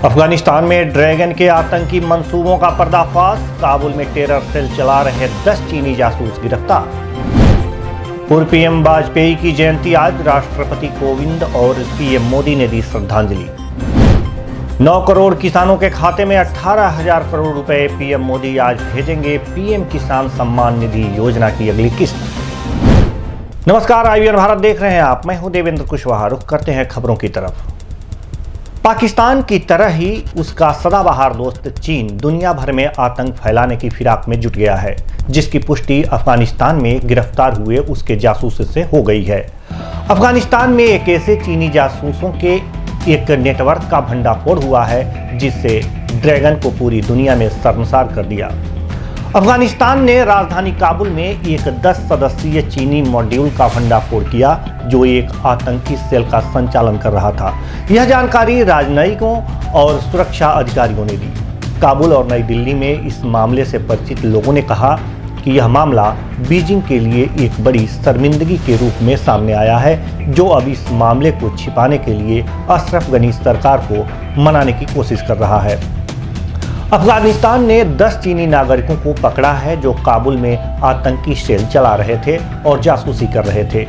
अफगानिस्तान में ड्रैगन के आतंकी मंसूबों का पर्दाफाश। काबुल में टेरर सेल चला रहे 10 चीनी जासूस गिरफ्तार। पूर्व पीएम वाजपेयी की जयंती आज। राष्ट्रपति कोविंद और पीएम मोदी ने दी श्रद्धांजलि। 9 करोड़ किसानों के खाते में 18,000 करोड़ रुपए। पीएम मोदी आज भेजेंगे पीएम किसान सम्मान निधि योजना की अगली किस्त। नमस्कार, IVR भारत देख रहे हैं आप। मैं हूं देवेंद्र कुशवाहा। रुख करते हैं खबरों की तरफ। पाकिस्तान की तरह ही उसका सदाबहार दोस्त चीन दुनिया भर में आतंक फैलाने की फिराक में जुट गया है, जिसकी पुष्टि अफगानिस्तान में गिरफ्तार हुए उसके जासूस से हो गई है। अफगानिस्तान में एक ऐसे चीनी जासूसों के एक नेटवर्क का भंडाफोड़ हुआ है जिससे ड्रैगन को पूरी दुनिया में शर्मसार कर दिया। अफगानिस्तान ने राजधानी काबुल में एक 10 सदस्यीय चीनी मॉड्यूल का भंडाफोड़ किया जो एक आतंकी सेल का संचालन कर रहा था। यह जानकारी राजनयिकों और सुरक्षा अधिकारियों ने दी। काबुल और नई दिल्ली में इस मामले से परिचित लोगों ने कहा कि यह मामला बीजिंग के लिए एक बड़ी शर्मिंदगी के रूप में सामने आया है, जो अब इस मामले को छिपाने के लिए अशरफ गनी सरकार को मनाने की कोशिश कर रहा है। अफगानिस्तान ने 10 चीनी नागरिकों को पकड़ा है जो काबुल में आतंकी सेल चला रहे थे और जासूसी कर रहे थे।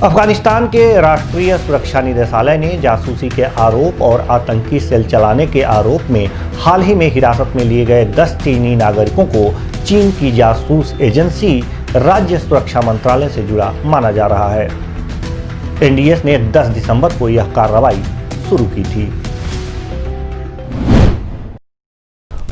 अफगानिस्तान के राष्ट्रीय सुरक्षा निदेशालय ने जासूसी के आरोप और आतंकी सेल चलाने के आरोप में हाल ही में हिरासत में लिए गए 10 चीनी नागरिकों को चीन की जासूस एजेंसी राज्य सुरक्षा मंत्रालय से जुड़ा माना जा रहा है। NDS ने 10 दिसंबर को यह कार्रवाई शुरू की थी।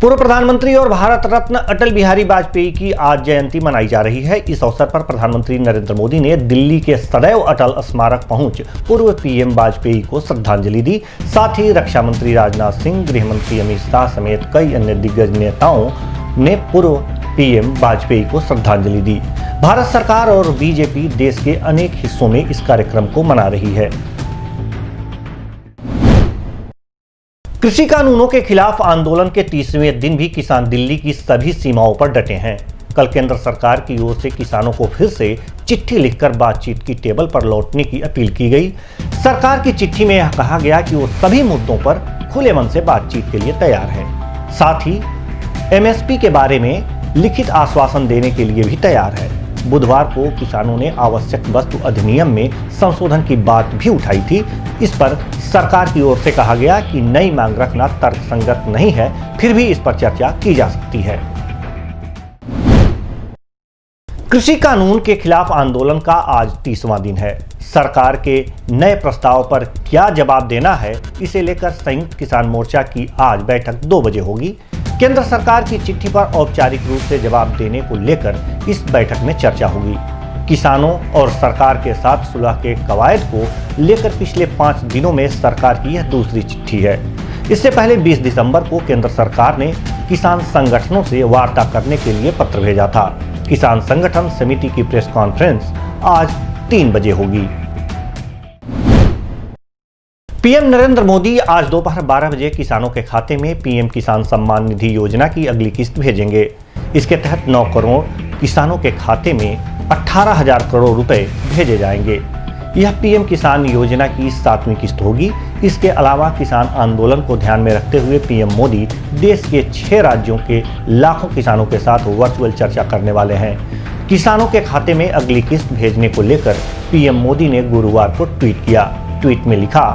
पूर्व प्रधानमंत्री और भारत रत्न अटल बिहारी वाजपेयी की आज जयंती मनाई जा रही है। इस अवसर पर प्रधानमंत्री नरेंद्र मोदी ने दिल्ली के सदैव अटल स्मारक पहुंच पूर्व पीएम वाजपेयी को श्रद्धांजलि दी। साथ ही रक्षा मंत्री राजनाथ सिंह, गृह मंत्री अमित शाह समेत कई अन्य दिग्गज नेताओं ने पूर्व पीएम वाजपेयी को श्रद्धांजलि दी। भारत सरकार और बीजेपी देश के अनेक हिस्सों में इस कार्यक्रम को मना रही है। कृषि कानूनों के खिलाफ आंदोलन के 30वें दिन भी किसान दिल्ली की सभी सीमाओं पर डटे हैं। कल केंद्र सरकार की ओर से किसानों को फिर से चिट्ठी लिखकर बातचीत की टेबल पर लौटने की अपील की गई। सरकार की चिट्ठी में यह कहा गया कि वो सभी मुद्दों पर खुले मन से बातचीत के लिए तैयार है। साथ ही MSP के बारे में लिखित आश्वासन देने के लिए भी तैयार है। बुधवार को किसानों ने आवश्यक वस्तु अधिनियम में संशोधन की बात भी उठाई थी। इस पर सरकार की ओर से कहा गया कि नई मांग रखना तर्कसंगत नहीं है, फिर भी इस पर चर्चा की जा सकती है। कृषि कानून के खिलाफ आंदोलन का आज 30वां दिन है। सरकार के नए प्रस्ताव पर क्या जवाब देना है, इसे लेकर संयुक्त किसान मोर्चा की आज बैठक 2 बजे होगी। केंद्र सरकार की चिट्ठी पर औपचारिक रूप से जवाब देने को लेकर इस बैठक में चर्चा होगी। किसानों और सरकार के साथ सुलह के कवायद को लेकर पिछले 5 दिनों में सरकार की यह दूसरी चिट्ठी है। इससे पहले 20 दिसंबर को केंद्र सरकार ने किसान संगठनों से वार्ता करने के लिए पत्र भेजा था। किसान संगठन समिति की प्रेस कॉन्फ्रेंस आज 3 बजे होगी। पीएम नरेंद्र मोदी आज दोपहर 12 बजे किसानों के खाते में पीएम किसान सम्मान निधि योजना की अगली किस्त भेजेंगे। इसके तहत 9 करोड़ किसानों के खाते में 18,000 करोड़ रुपए भेजे जाएंगे। यह पीएम किसान योजना की 7वीं किस्त होगी। इसके अलावा किसान आंदोलन को ध्यान में रखते हुए पीएम मोदी देश के 6 राज्यों के लाखों किसानों के साथ वर्चुअल चर्चा करने वाले हैं। किसानों के खाते में अगली किस्त भेजने को लेकर पीएम मोदी ने गुरुवार को ट्वीट किया। ट्वीट में लिखा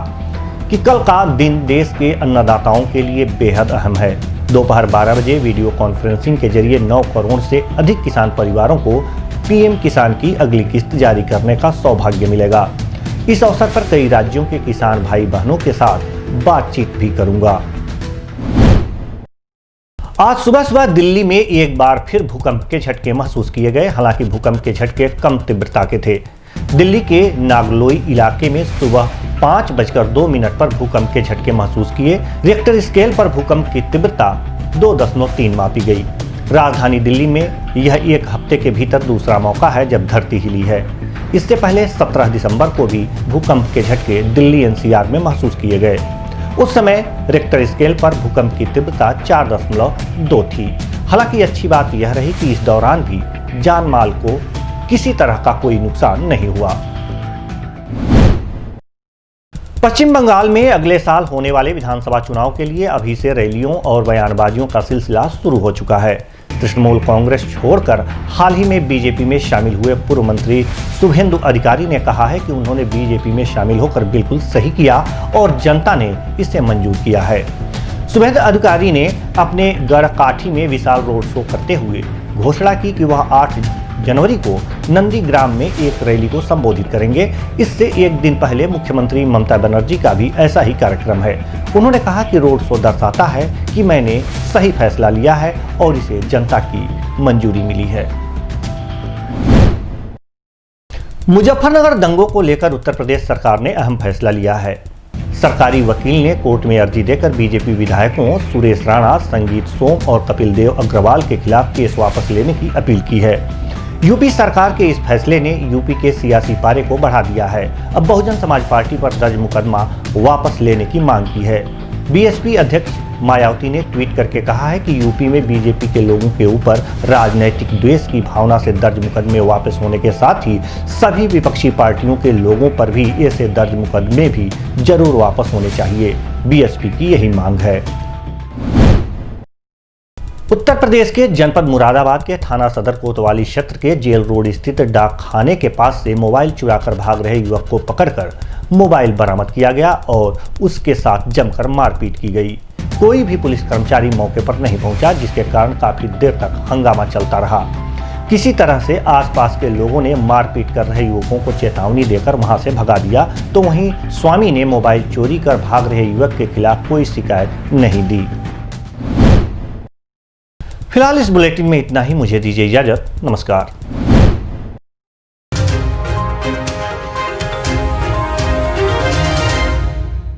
कि कल का दिन देश के अन्नदाताओं के लिए बेहद अहम है। दोपहर 12 बजे वीडियो कॉन्फ्रेंसिंग के जरिए 9 करोड़ से अधिक किसान परिवारों को पीएम किसान की अगली किस्त जारी करने का सौभाग्य मिलेगा। इस अवसर पर कई राज्यों के किसान भाई बहनों के साथ बातचीत भी करूंगा। आज सुबह दिल्ली में एक बार फिर भूकंप के झटके महसूस किए गए। हालांकि भूकंप के झटके कम तीव्रता के थे। दिल्ली के नागलोई इलाके में सुबह 5:02 पर भूकंप के झटके महसूस किए। रिक्टर स्केल पर भूकंप की तीव्रता 2.3 मापी गई। राजधानी दिल्ली में यह एक हफ्ते के भीतर दूसरा मौका है जब धरती हिली है। इससे पहले 17 दिसंबर को भी भूकंप के झटके दिल्ली NCR में महसूस किए गए। उस समय रिक्टर स्केल पर भूकंप की तीव्रता 4.2 थी। हालांकि अच्छी बात यह रही कि इस दौरान भी जान माल को किसी तरह का कोई नुकसान नहीं हुआ। पश्चिम बंगाल में अगले साल होने वाले विधानसभा चुनाव के लिए अभी से रैलियों और बयानबाजियों का सिलसिला शुरू हो चुका है। तृणमूल कांग्रेस छोड़कर हाल ही में बीजेपी में शामिल हुए पूर्व मंत्री शुभेंदु अधिकारी ने कहा है कि उन्होंने बीजेपी में शामिल होकर बिल्कुल सही किया और जनता ने इसे मंजूर किया है। शुभेंदु अधिकारी ने अपने गढ़काठी में विशाल रोड शो करते हुए घोषणा की कि वह 8 जनवरी को नंदीग्राम में एक रैली को संबोधित करेंगे। इससे एक दिन पहले मुख्यमंत्री ममता बनर्जी का भी ऐसा ही कार्यक्रम है। उन्होंने कहा कि रोड शो दर्शाता है कि मैंने सही फैसला लिया है और इसे जनता की मंजूरी मिली है। मुजफ्फरनगर दंगों को लेकर उत्तर प्रदेश सरकार ने अहम फैसला लिया है। सरकारी वकील ने कोर्ट में अर्जी देकर बीजेपी विधायकों सुरेश राणा, संगीत सोम और कपिल देव अग्रवाल के खिलाफ केस वापस लेने की अपील की है। यूपी सरकार के इस फैसले ने यूपी के सियासी पारे को बढ़ा दिया है। अब बहुजन समाज पार्टी पर दर्ज मुकदमा वापस लेने की मांग की है। बीएसपी अध्यक्ष मायावती ने ट्वीट करके कहा है कि यूपी में बीजेपी के लोगों के ऊपर राजनैतिक द्वेष की भावना से दर्ज मुकदमे वापस होने के साथ ही सभी विपक्षी पार्टियों के लोगों पर भी ऐसे दर्ज मुकदमे भी जरूर वापस होने चाहिए। बीएसपी की यही मांग है। उत्तर प्रदेश के जनपद मुरादाबाद के थाना सदर कोतवाली क्षेत्र के जेल रोड स्थित डाक खाने के पास से मोबाइल चुराकर भाग रहे युवक को पकड़कर मोबाइल बरामद किया गया और उसके साथ जमकर मारपीट की गई। कोई भी पुलिस कर्मचारी मौके पर नहीं पहुंचा, जिसके कारण काफी देर तक हंगामा चलता रहा। किसी तरह से आसपास के लोगों ने मारपीट कर रहे युवकों को चेतावनी देकर वहां से भगा दिया, तो वहीं स्वामी ने मोबाइल चोरी कर भाग रहे युवक के खिलाफ कोई शिकायत नहीं दी। फिलहाल इस बुलेटिन में इतना ही। मुझे दीजिए इजाजत। नमस्कार।